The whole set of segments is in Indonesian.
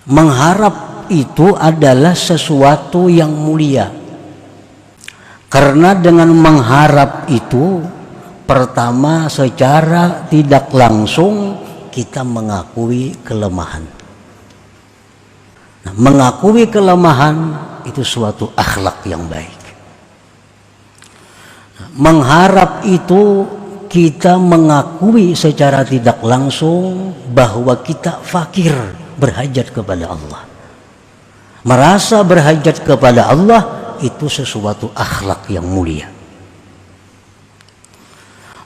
Mengharap itu adalah sesuatu yang mulia, karena dengan mengharap itu pertama secara tidak langsung kita mengakui kelemahan. Nah, mengakui kelemahan itu suatu akhlak yang baik. Nah, mengharap itu kita mengakui secara tidak langsung bahwa kita fakir, berhajat kepada Allah. Merasa berhajat kepada Allah itu sesuatu akhlak yang mulia.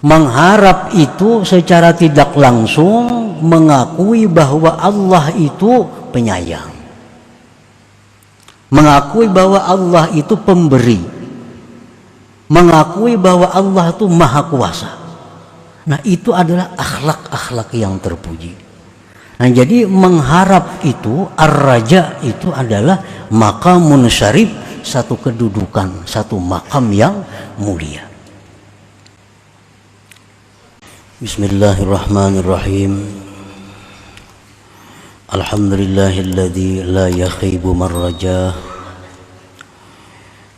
Mengharap itu secara tidak langsung mengakui bahwa Allah itu penyayang, mengakui bahwa Allah itu pemberi, mengakui bahwa Allah itu maha kuasa. Nah, itu adalah akhlak-akhlak yang terpuji. Nah, jadi mengharap itu, ar-raja itu adalah maqamun syarif, satu kedudukan, satu makam yang mulia. Bismillahirrahmanirrahim. Alhamdulillahilladzi la yakhibu man rajah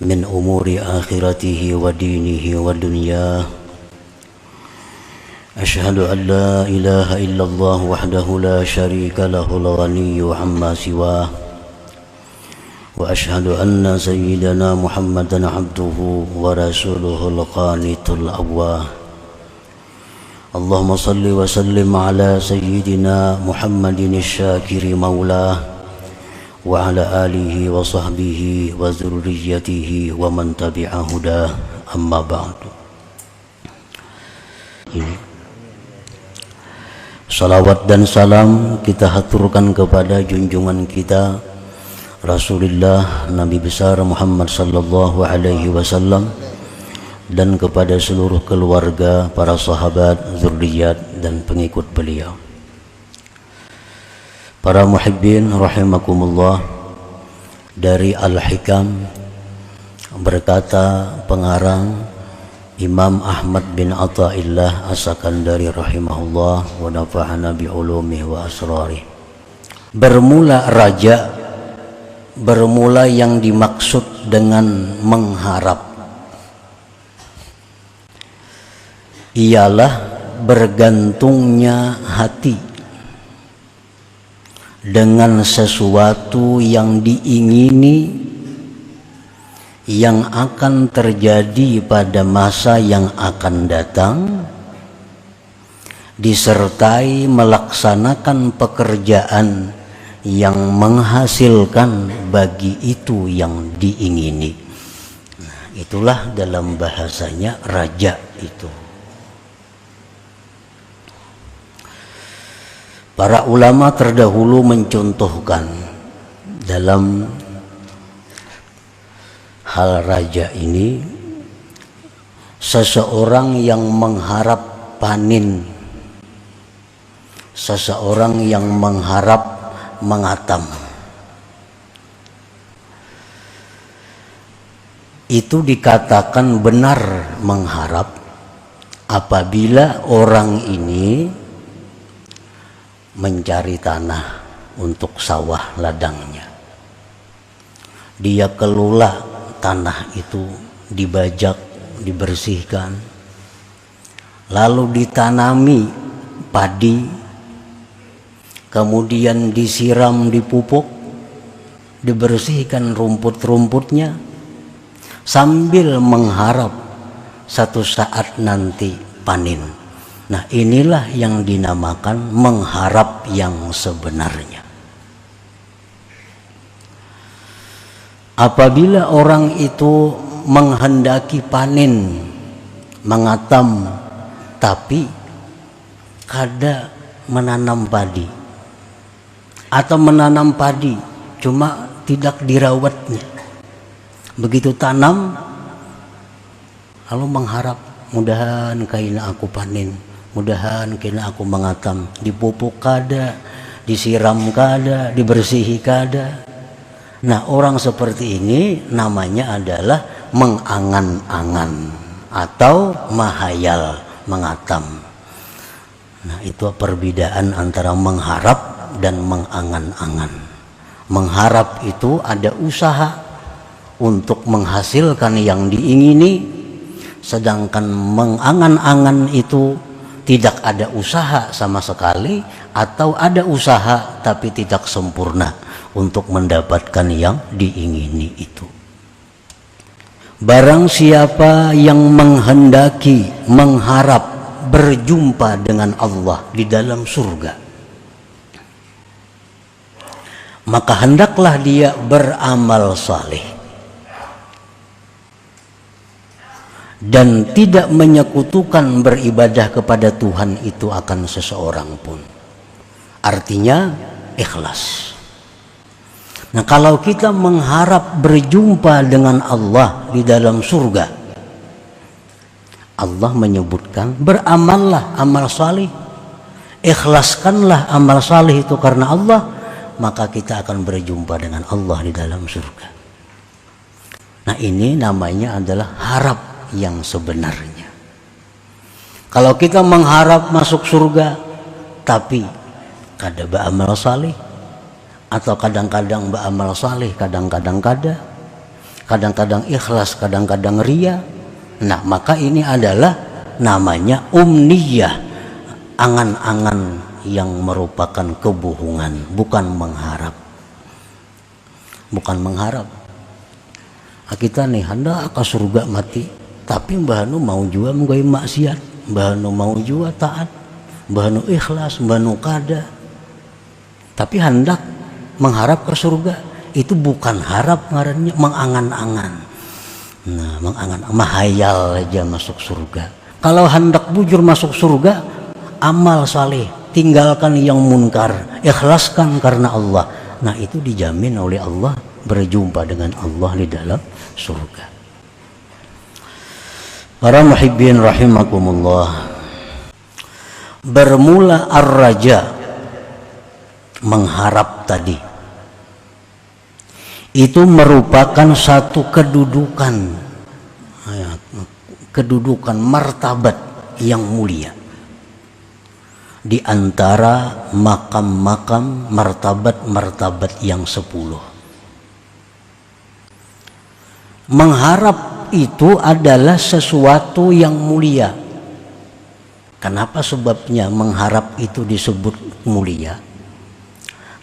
min umuri akhiratihi wa dinihi wa dunyah. Asyhadu an la ilaha illallah wahdahu la syarika lahul ghaniyyu amma siwah. Wa asyhadu anna sayyidana Muhammadan abduhu wa rasuluhul qanitul awwah. Allahumma salli wa sallim ala sayyidina Muhammadin syakiri maulah wa ala alihi wa sahbihi wa zurriyyatihi wa man tabi'a hudah, amma ba'du. Ini salawat dan salam kita haturkan kepada junjungan kita Rasulullah Nabi besar Muhammad sallallahu alaihi wasallam, dan kepada seluruh keluarga, para sahabat, zurriyat dan pengikut beliau. Para muhibbin rahimakumullah, dari Al-Hikam berkata pengarang Imam Ahmad bin Athaillah As-Sakandari rahimahullah wa nafa'ana bi ulumihi wa asrarih. Bermula raja, bermula yang dimaksud dengan mengharap ialah bergantungnya hati dengan sesuatu yang diingini, yang akan terjadi pada masa yang akan datang, disertai melaksanakan pekerjaan yang menghasilkan bagi itu yang diingini. Nah, itulah dalam bahasanya raja itu. Para ulama terdahulu mencontohkan dalam hal raja ini seseorang yang mengharap panen, seseorang yang mengharap mengatam. Itu dikatakan benar mengharap apabila orang ini mencari tanah untuk sawah ladangnya. Dia kelola tanah itu, dibajak, dibersihkan, lalu ditanami padi, kemudian disiram, dipupuk, dibersihkan rumput-rumputnya, sambil mengharap satu saat nanti panen. Nah, inilah yang dinamakan mengharap yang sebenarnya. Apabila orang itu menghendaki panen, mengatam, tapi kada menanam padi, atau menanam padi cuma tidak dirawatnya, begitu tanam lalu mengharap mudahan kaina aku panen, mudahan kena aku mengatam, dipupuk kada, disiram kada, dibersihi kada. Nah, orang seperti ini namanya adalah mengangan-angan atau mahayal, mengatam. Nah, itu perbedaan antara mengharap dan mengangan-angan. Mengharap itu ada usaha untuk menghasilkan yang diingini, sedangkan mengangan-angan itu tidak ada usaha sama sekali, atau ada usaha tapi tidak sempurna untuk mendapatkan yang diingini itu. Barang siapa yang menghendaki, mengharap berjumpa dengan Allah di dalam surga, maka hendaklah dia beramal saleh dan tidak menyekutukan beribadah kepada Tuhan itu akan seseorang pun. Artinya ikhlas. Nah, kalau kita mengharap berjumpa dengan Allah di dalam surga, Allah menyebutkan beramallah amal saleh, ikhlaskanlah amal saleh itu karena Allah, maka kita akan berjumpa dengan Allah di dalam surga. Nah, ini namanya adalah harap yang sebenarnya. Kalau kita mengharap masuk surga tapi kada beramal saleh, atau kadang-kadang beramal saleh, kadang-kadang kada, kadang-kadang ikhlas, kadang-kadang ria, nah maka ini adalah namanya umniyah, angan-angan yang merupakan kebohongan, bukan mengharap. Bukan mengharap. Kita nih hendak ke surga mati, tapi mbah nu mau juga menggawe maksiat, mbah nu mau juga taat, mbah nu ikhlas, mbah nu kada, tapi hendak mengharap ke surga. Itu bukan harap, ngarannya mengangan-angan. Nah, mengangan, mahayal aja masuk surga. Kalau hendak bujur masuk surga, amal saleh, tinggalkan yang munkar, ikhlaskan karena Allah. Nah, itu dijamin oleh Allah berjumpa dengan Allah di dalam surga. Para muhibbin rahimakumullah, bermula ar-raja, mengharap tadi, itu merupakan satu kedudukan martabat yang mulia di antara makam-makam martabat-martabat yang 10. Mengharap itu adalah sesuatu yang mulia. Kenapa sebabnya mengharap itu disebut mulia?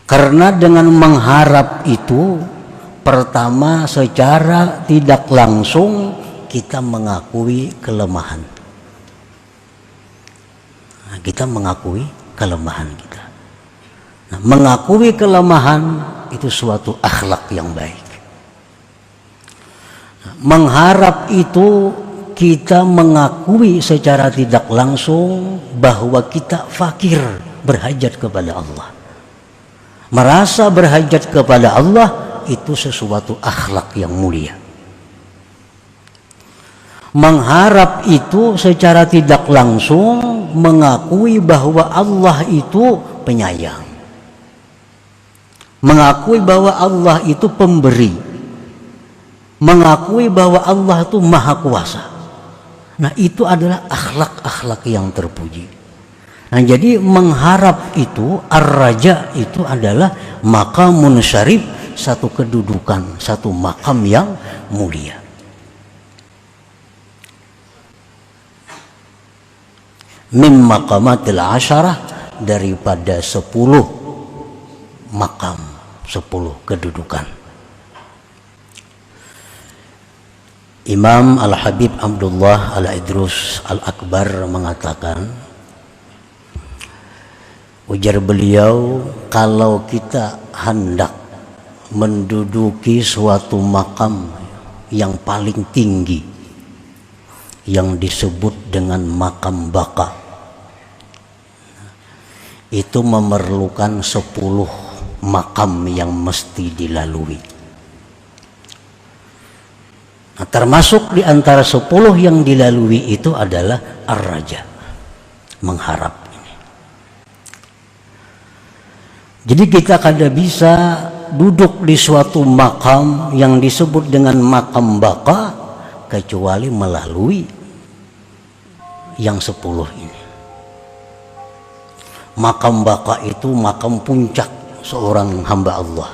Karena dengan mengharap itu, pertama secara tidak langsung kita mengakui kelemahan. Nah, kita mengakui kelemahan kita. Nah, mengakui kelemahan itu suatu akhlak yang baik. Nah, mengharap itu kita mengakui secara tidak langsung bahwa kita fakir, berhajat kepada Allah. Merasa berhajat kepada Allah itu sesuatu akhlak yang mulia. Mengharap itu secara tidak langsung mengakui bahwa Allah itu penyayang, mengakui bahwa Allah itu pemberi, mengakui bahwa Allah itu maha kuasa. Nah, itu adalah akhlak-akhlak yang terpuji. Nah, jadi mengharap itu, ar-raja itu adalah maqamun syarif, satu kedudukan, satu makam yang mulia. Min maqamatil asyarah, daripada 10 makam, 10 kedudukan. Imam Al-Habib Abdullah Al-Idrus Al-Akbar mengatakan, ujar beliau, kalau kita hendak menduduki suatu makam yang paling tinggi yang disebut dengan makam baka, itu memerlukan 10 makam yang mesti dilalui. Nah, termasuk di antara 10 yang dilalui itu adalah ar-raja, mengharap. Jadi kita kada bisa duduk di suatu makam yang disebut dengan makam baka kecuali melalui yang 10 ini. Makam baka itu makam puncak seorang hamba Allah.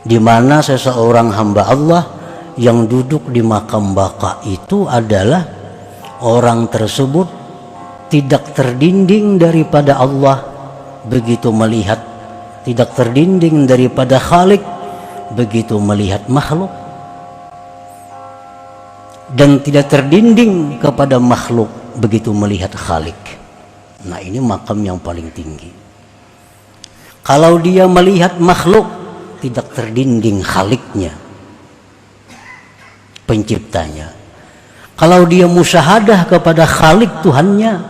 di mana seseorang hamba Allah yang duduk di makam baka itu adalah orang tersebut tidak terdinding daripada Allah begitu melihat, tidak terdinding daripada Khalik begitu melihat makhluk, dan tidak terdinding kepada makhluk begitu melihat Khalik. Nah, ini makam yang paling tinggi. Kalau dia melihat makhluk, tidak terdinding Khaliknya, penciptanya. Kalau dia musyahadah kepada Khalik Tuhannya,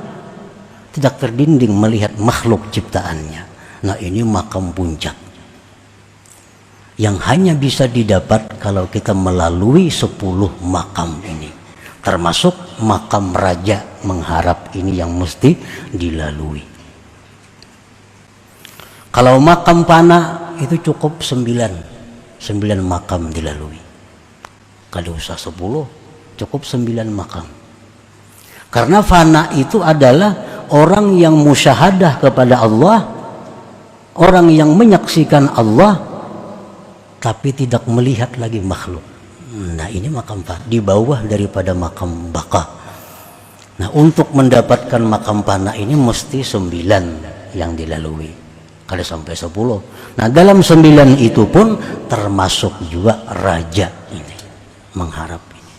tidak terdinding melihat makhluk ciptaannya. Nah, ini makam puncak yang hanya bisa didapat kalau kita melalui 10 makam ini, termasuk makam raja mengharap ini yang mesti dilalui. Kalau makam fana itu cukup 9 makam dilalui. Kalau usah 10, cukup 9 makam. Karena fana itu adalah orang yang musyahadah kepada Allah, orang yang menyaksikan Allah tapi tidak melihat lagi makhluk. Nah, ini makam fana, di bawah daripada makam baka. Nah, untuk mendapatkan makam fana ini mesti 9 yang dilalui. Kalau sampai 10. Nah, dalam 9 itu pun termasuk juga raja ini, mengharap ini.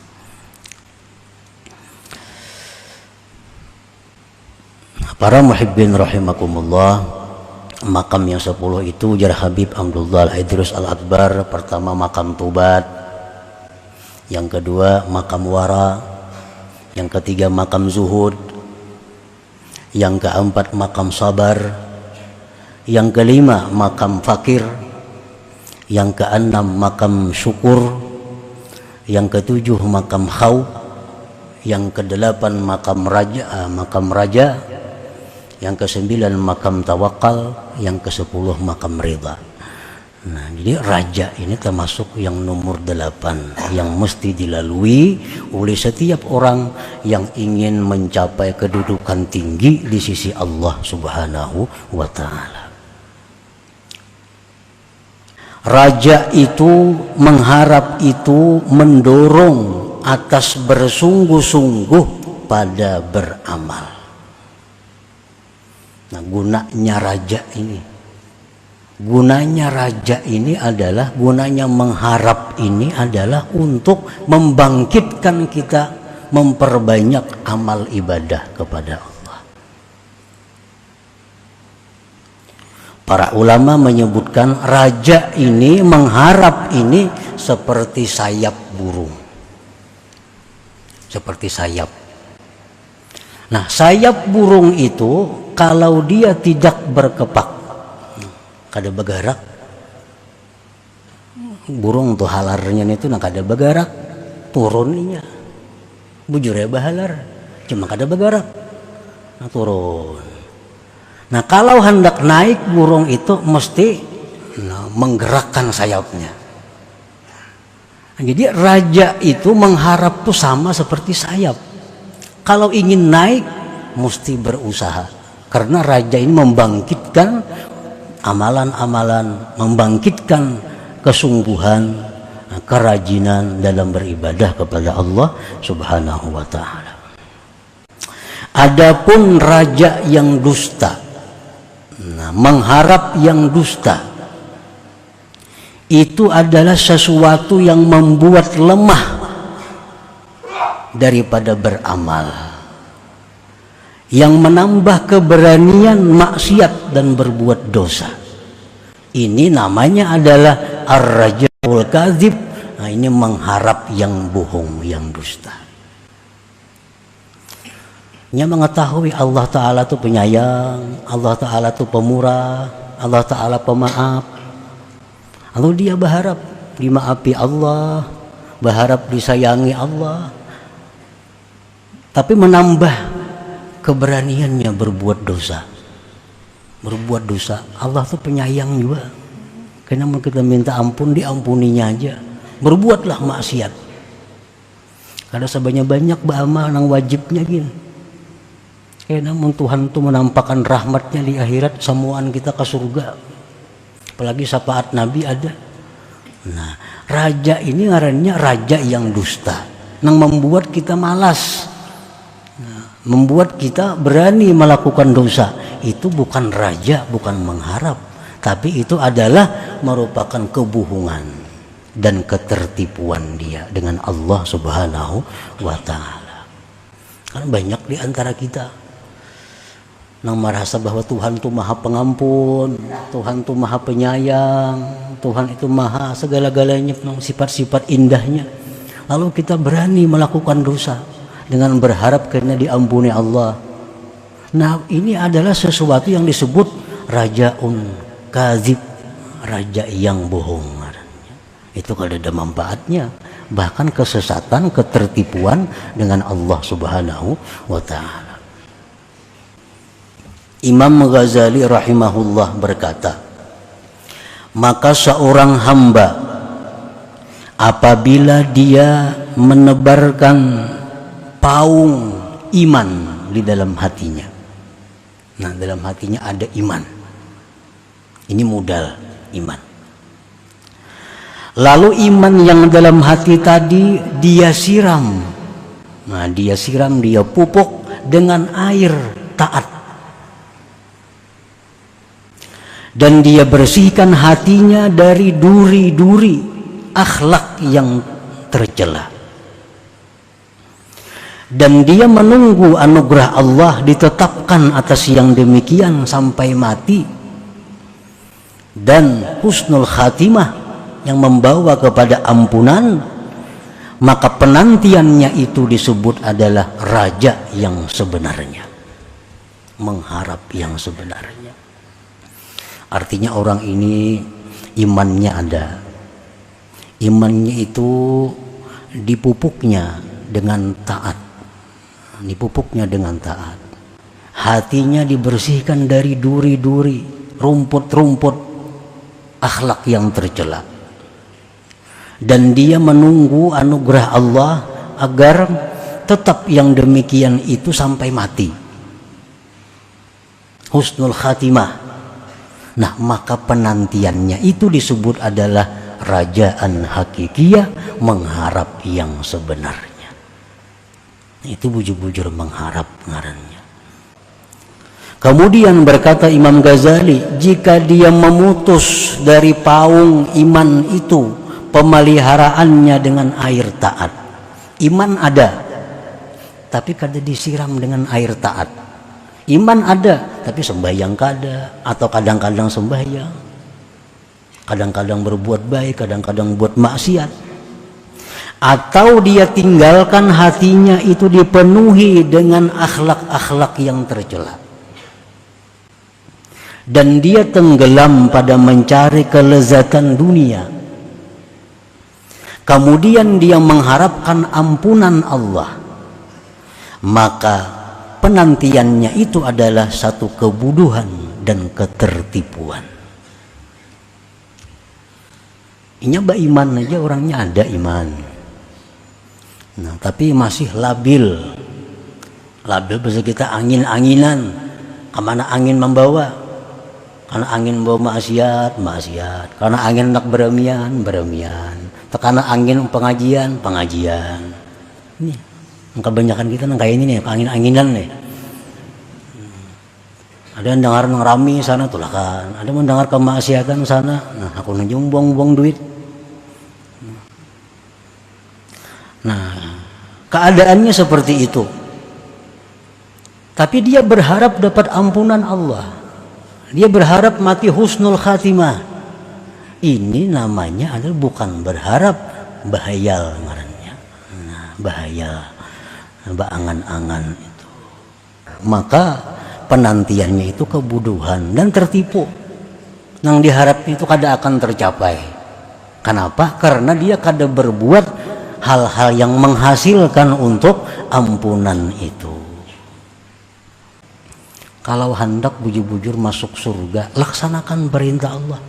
Para muhibbin rahimakumullah, makam yang 10 itu ujar Habib Abdullah Al-Idrus Al-Akbar. Pertama makam Tubat, yang kedua makam Wara, yang ketiga makam Zuhud, yang keempat makam Sabar, yang kelima makam Fakir, yang keenam makam Syukur, yang ketujuh makam Khaw, yang kedelapan makam Raja, yang ke-9 makam Tawakal, yang ke-10 makam Ridha. Nah, jadi raja ini termasuk yang nomor 8 yang mesti dilalui oleh setiap orang yang ingin mencapai kedudukan tinggi di sisi Allah Subhanahu wa Ta'ala. Raja itu mengharap itu mendorong atas bersungguh-sungguh pada beramal. Nah, gunanya raja ini adalah, gunanya mengharap ini adalah untuk membangkitkan kita memperbanyak amal ibadah kepada Allah. Para ulama menyebutkan raja ini, mengharap ini seperti sayap burung, seperti sayap. Nah, sayap burung itu kalau dia tidak berkepak, kada bergerak, burung tuh halarnya itu nak kada bergerak, turunnya bujurnya bahalar, cuma kada bergerak, nah turun. Nah, kalau hendak naik burung itu mesti menggerakkan sayapnya. Nah, jadi raja itu mengharap tuh sama seperti sayap. Kalau ingin naik mesti berusaha, karena raja ini membangkitkan amalan-amalan, membangkitkan kesungguhan, kerajinan dalam beribadah kepada Allah Subhanahu wa Ta'ala. Adapun raja yang dusta, nah, mengharap yang dusta itu adalah sesuatu yang membuat lemah daripada beramal, yang menambah keberanian maksiat dan berbuat dosa. Ini namanya adalah ar-raja'ul kadzib. Nah, ini mengharap yang bohong, yang dusta. Dia mengetahui Allah Ta'ala itu penyayang, Allah Ta'ala itu pemurah, Allah Ta'ala pemaaf. Lalu dia berharap dimaafi Allah, berharap disayangi Allah, tapi menambah keberaniannya berbuat dosa. Berbuat dosa. Allah tuh penyayang juga. Karena kita minta ampun, diampuninya aja. Berbuatlah maksiat. Kada sebanyak-banyak beramal nang wajibnya gini. Karena Tuhan tuh menampakkan rahmatnya di akhirat, samuan kita ke surga. Apalagi syafaat Nabi ada. Nah, raja ini ngarannya raja yang dusta, yang membuat kita malas, membuat kita berani melakukan dosa. Itu bukan raja, bukan mengharap, tapi itu adalah merupakan kebohongan dan ketertipuan dia dengan Allah Subhanahu wa ta'ala. Kan banyak di antara kita yang merasa bahwa Tuhan itu maha pengampun, Tuhan itu maha penyayang, Tuhan itu maha segala-galanya, sifat-sifat indahnya. Lalu kita berani melakukan dosa dengan berharap karena diampuni Allah. Nah, ini adalah sesuatu yang disebut rajaun kadzib, raja yang bohong. Itu kalau ada manfaatnya, bahkan kesesatan, ketertipuan dengan Allah Subhanahu wa ta'ala. Imam Ghazali rahimahullah berkata, maka seorang hamba apabila dia menebarkan paung iman di dalam hatinya, nah dalam hatinya ada iman, ini modal iman, lalu iman yang dalam hati tadi dia siram, nah dia siram, dia pupuk dengan air taat, dan dia bersihkan hatinya dari duri-duri akhlak yang tercela, dan dia menunggu anugerah Allah ditetapkan atas yang demikian sampai mati, dan husnul khatimah yang membawa kepada ampunan, maka penantiannya itu disebut adalah raja yang sebenarnya, mengharap yang sebenarnya. Artinya orang ini imannya ada, imannya itu dipupuknya dengan taat, dipupuknya dengan taat, hatinya dibersihkan dari duri-duri, rumput-rumput akhlak yang tercela, dan dia menunggu anugerah Allah agar tetap yang demikian itu sampai mati, husnul khatimah. Nah, maka penantiannya itu disebut adalah rajaan hakikiyah, mengharap yang sebenarnya. Itu bujur-bujur mengharap ngarannya. Kemudian berkata Imam Ghazali, jika dia memutus dari paung iman itu pemeliharaannya dengan air taat, iman ada tapi kada disiram dengan air taat. Iman ada, tapi sembahyang kada, atau kadang-kadang sembahyang, kadang-kadang berbuat baik, kadang-kadang buat maksiat, atau dia tinggalkan hatinya itu dipenuhi dengan akhlak-akhlak yang tercela, dan dia tenggelam pada mencari kelezatan dunia, kemudian dia mengharapkan ampunan Allah, maka penantiannya itu adalah satu kebodohan dan ketertipuan. Ini iman aja, orangnya ada iman, nah tapi masih labil bahasa kita angin-anginan. Kemana angin membawa? Karena angin membawa maksiat, karena angin nak beremian, karena angin pengajian. Ini kebanyakan kita kayak ini nih, angin-anginan nih. Ada yang dengar ngerami sana tuh lah kan, ada yang mendengar kemaksiatan sana, nah aku nunjuk buang duit. Nah, keadaannya seperti itu. Tapi dia berharap dapat ampunan Allah, dia berharap mati husnul khatimah. Ini namanya adalah bukan berharap, bahayal ngarannya. Nah, bahayal, angan-angan itu. Maka penantiannya itu kebodohan dan tertipu. Yang diharap itu kada akan tercapai. Kenapa? Karena dia kada berbuat hal-hal yang menghasilkan untuk ampunan itu. Kalau hendak bujur-bujur masuk surga, laksanakan perintah Allah,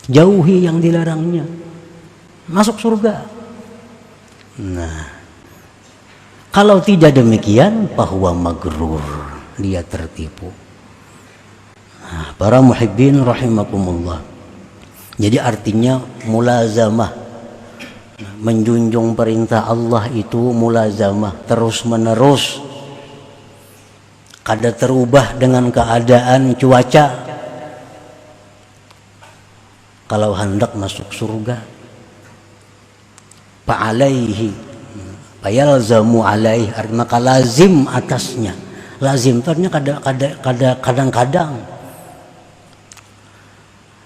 jauhi yang dilarangnya, masuk surga. Nah, kalau tidak demikian, bahwa magrur, dia tertipu. Nah, para muhibbin rahimakumullah, Jadi artinya mulazamah, menjunjung perintah Allah itu mulazamah, terus menerus. Kada terubah dengan keadaan cuaca. Kalau hendak masuk surga, fa'alaihi, fayalzamu alaihi, maka lazim atasnya. Lazim itu artinya kadang-kadang.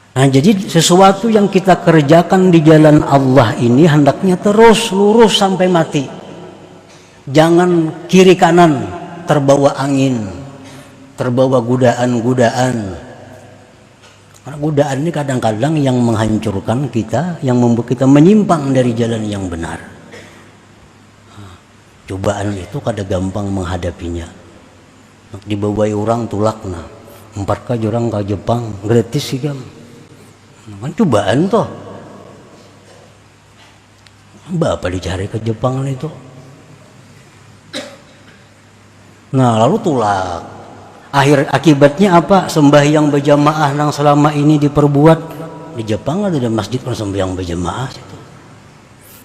Nah, jadi sesuatu yang kita kerjakan di jalan Allah ini hendaknya terus lurus sampai mati. Jangan kiri kanan terbawa angin, terbawa godaan-godaan. Karena godaan ini kadang-kadang yang menghancurkan kita, yang membuat kita menyimpang dari jalan yang benar. Cobaan itu kada gampang menghadapinya. Dibawai orang tulakna, 4 ka orang ke Jepang gratis sih kan cobaan toh. Bapak dicari ke Jepang itu. Nah lalu tulak. Akhir akibatnya apa? Sembahyang berjamaah yang selama ini diperbuat di Jepang ada masjid kan sembahyang berjamaah situ.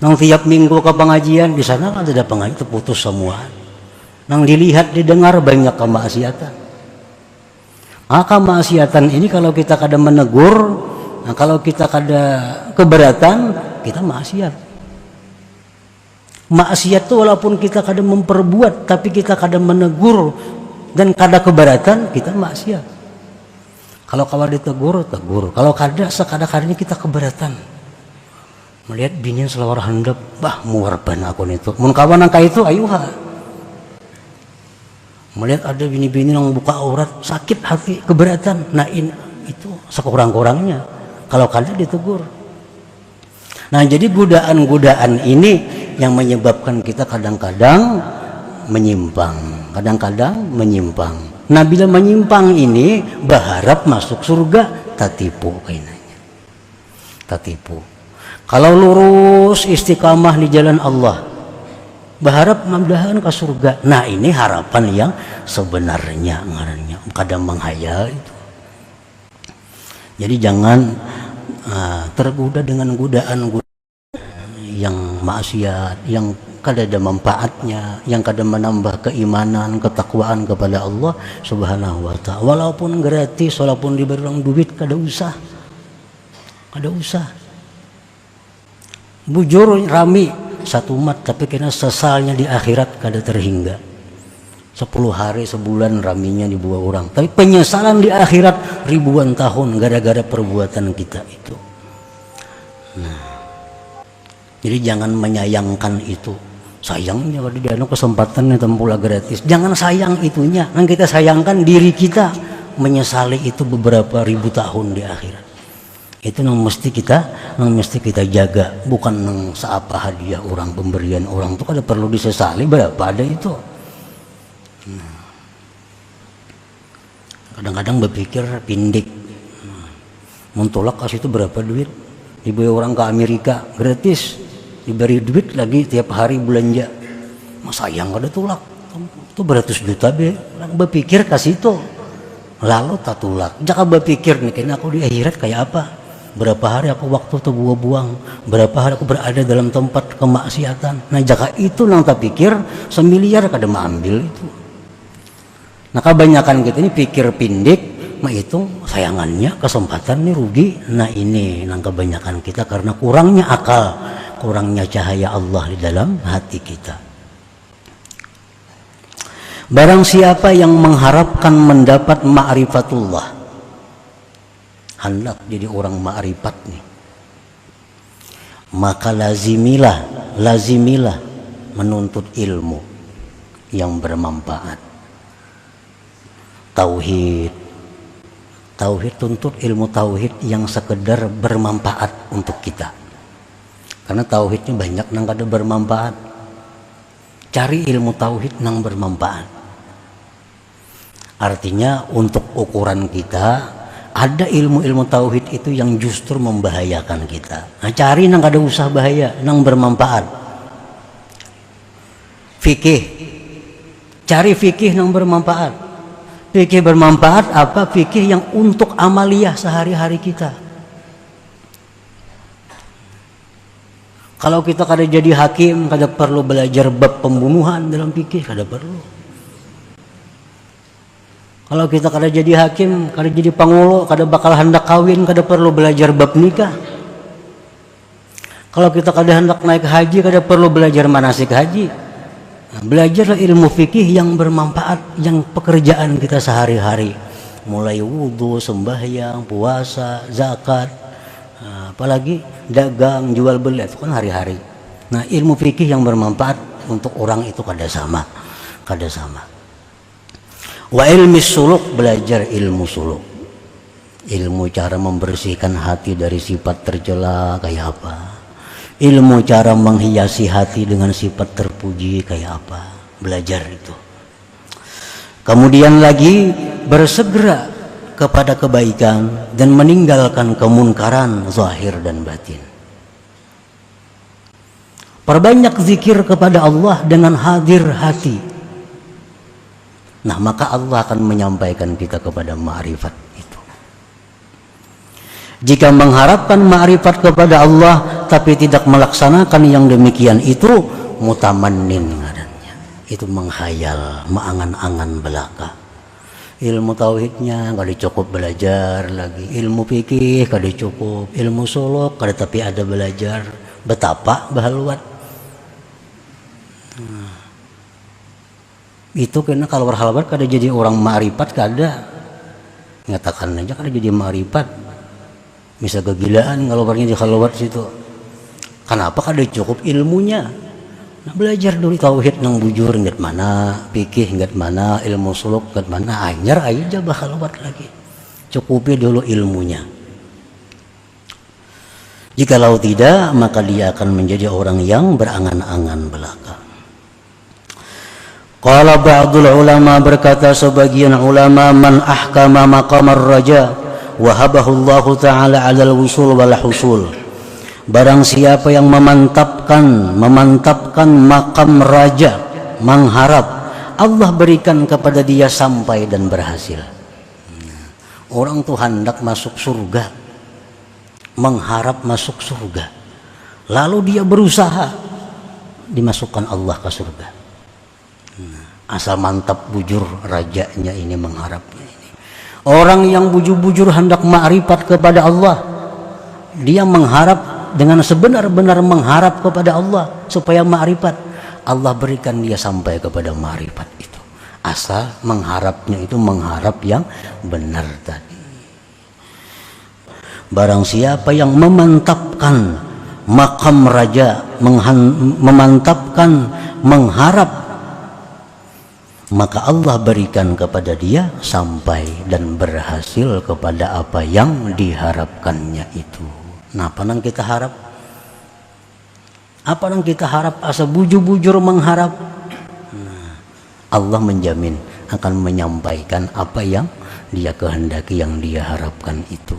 Nang tiap minggu ke pengajian di sana ada pengajian terputus semua. Nang dilihat didengar banyak kemaksiatan. Maka kemaksiatan ini kalau kita kada menegur, nah kalau kita kada keberatan, kita maksiat. Maksiat itu walaupun kita kada memperbuat, tapi kita kada menegur dan kada keberatan, kita maksiat. Kalau kawan ditegur, tegur. Kalau kada, sekada-kadanya kita keberatan. Melihat binian selawar handap, bah muarban aku itu. Mun kawan angka itu, ayuha. Melihat ada bini-bini yang buka aurat, sakit hati, keberatan. Nah itu sekurang-kurangnya. Kalau kada ditegur. Nah jadi godaan-godaan ini yang menyebabkan kita kadang-kadang menyimpang. Kadang-kadang menyimpang. Nah bila menyimpang ini berharap masuk surga, tatipu kainanya. Tatipu. Kalau lurus istiqamah di jalan Allah, berharap mudah-mudahan ke surga. Nah ini harapan yang sebenarnya ngarannya. Kadang menghayal itu. Jadi jangan tergoda dengan godaan yang maksiat, yang kada ada manfaatnya, yang kada menambah keimanan, ketakwaan kepada Allah Subhanahu wa ta'ala. Walaupun gratis, walaupun diberi orang duit, kada usah. Kada usah. Bujur rami satu umat, tapi kena sesalnya di akhirat kada terhingga. 10 hari sebulan raminya dibuat orang, tapi penyesalan di akhirat ribuan tahun gara-gara perbuatan kita itu. Nah, jadi jangan menyayangkan itu. Sayangnya kalau dia ada kesempatan pula gratis, jangan sayang itunya. Yang kita sayangkan diri kita menyesali itu beberapa ribu tahun di akhirat. Itu yang mesti kita jaga, bukan yang seapa hadiah orang, pemberian orang itu kada perlu disesali berapa ada itu. Nah, kadang-kadang berpikir pindik. Muntolak kasih itu berapa duit? Dibawa orang ke Amerika gratis, diberi duit lagi tiap hari belanja. Masa yang ada tulak itu beratus juta be. Berpikir kasih itu, lalu tak tulak. Jangan berpikir nih, kayaknya aku di akhirat kayak apa? Berapa hari aku waktu tuh buang-buang, berapa hari aku berada dalam tempat kemaksiatan. Nah jika itu nang tak pikir, semiliar kada mengambil itu. Nah kebanyakan kita ini pikir pindik, mah itu sayangannya kesempatan nih rugi. Nah ini nang kebanyakan kita karena kurangnya akal, kurangnya cahaya Allah di dalam hati kita. Barang siapa yang mengharapkan mendapat ma'rifatullah, hendak jadi orang ma'rifat nih, maka lazimilah menuntut ilmu yang bermanfaat. Tauhid, tuntut ilmu tauhid yang sekedar bermanfaat untuk kita. Karena tauhidnya banyak nang kada bermanfaat. Cari ilmu tauhid nang bermanfaat. Artinya untuk ukuran kita ada ilmu-ilmu tauhid itu yang justru membahayakan kita. Nah, cari nang kada usah bahaya, nang bermanfaat. Fikih. Cari fikih nang bermanfaat. Fikih bermanfaat apa? Fikih yang untuk amaliyah sehari-hari kita. Kalau kita kada jadi hakim, kada perlu belajar bab pembunuhan dalam fikih, kada perlu. Kalau kita kada jadi hakim, kada jadi pangulo, kada bakal hendak kawin, kada perlu belajar bab nikah. Kalau kita kada hendak naik haji, kada perlu belajar manasik haji. Nah, belajarlah ilmu fikih yang bermanfaat, yang pekerjaan kita sehari-hari. Mulai wudhu, sembahyang, puasa, zakat, apalagi dagang, jual beli, itu kan hari-hari. Nah, ilmu fikih yang bermanfaat untuk orang itu kada sama. Wa ilmi suluk, belajar ilmu suluk. Ilmu cara membersihkan hati dari sifat tercela kayak apa. Ilmu cara menghiasi hati dengan sifat terpuji kayak apa. Belajar itu. Kemudian lagi bersegera kepada kebaikan dan meninggalkan kemunkaran zahir dan batin. Perbanyak zikir kepada Allah dengan hadir hati. Nah, maka Allah akan menyampaikan kita kepada ma'rifat itu. Jika mengharapkan ma'rifat kepada Allah tapi tidak melaksanakan yang demikian itu, mutamannin ngarannya. Itu menghayal, mengangan-angan belaka. Ilmu tauhidnya kada cukup belajar lagi, ilmu fikih kada cukup, ilmu suluk kada tapi ada belajar. Betapa bahaluat. Itu karena kalau berhalawat kada jadi orang ma'rifat, kada ngatakan aja kada jadi ma'rifat. Bisa kegilaan kalau orangnya di halawat situ. Kenapa kada cukup ilmunya? Nah, belajar dulu tauhid yang bujur nggak mana, fikih nggak mana, ilmu suluk nggak mana, anyar aja bakhalwat lagi. Cukupi dulu ilmunya. Jikalau tidak, maka dia akan menjadi orang yang berangan-angan belaka. Qala ba'dul ulama, berkata sebagian ulama, man ahkama maqamar raja wahabahu Allah ta'ala 'alal wusul wal husul. Barang siapa yang memantapkan makam raja, mengharap Allah berikan kepada dia sampai dan berhasil. Orang tuh hendak masuk surga, mengharap masuk surga, lalu dia berusaha dimasukkan Allah ke surga. Asal mantap bujur rajanya ini, mengharapnya ini. Orang yang bujur-bujur hendak ma'rifat kepada Allah, dia mengharap dengan sebenar-benar mengharap kepada Allah supaya ma'rifat, Allah berikan dia sampai kepada ma'rifat itu. Asal mengharapnya itu mengharap yang benar tadi. Barang siapa yang memantapkan makam raja, memantapkan mengharap, maka Allah berikan kepada dia sampai dan berhasil kepada apa yang diharapkannya itu. Nah, apa yang kita harap? Apa yang kita harap? Asa bujur-bujur mengharap. Nah, Allah menjamin akan menyampaikan apa yang dia kehendaki, yang dia harapkan itu.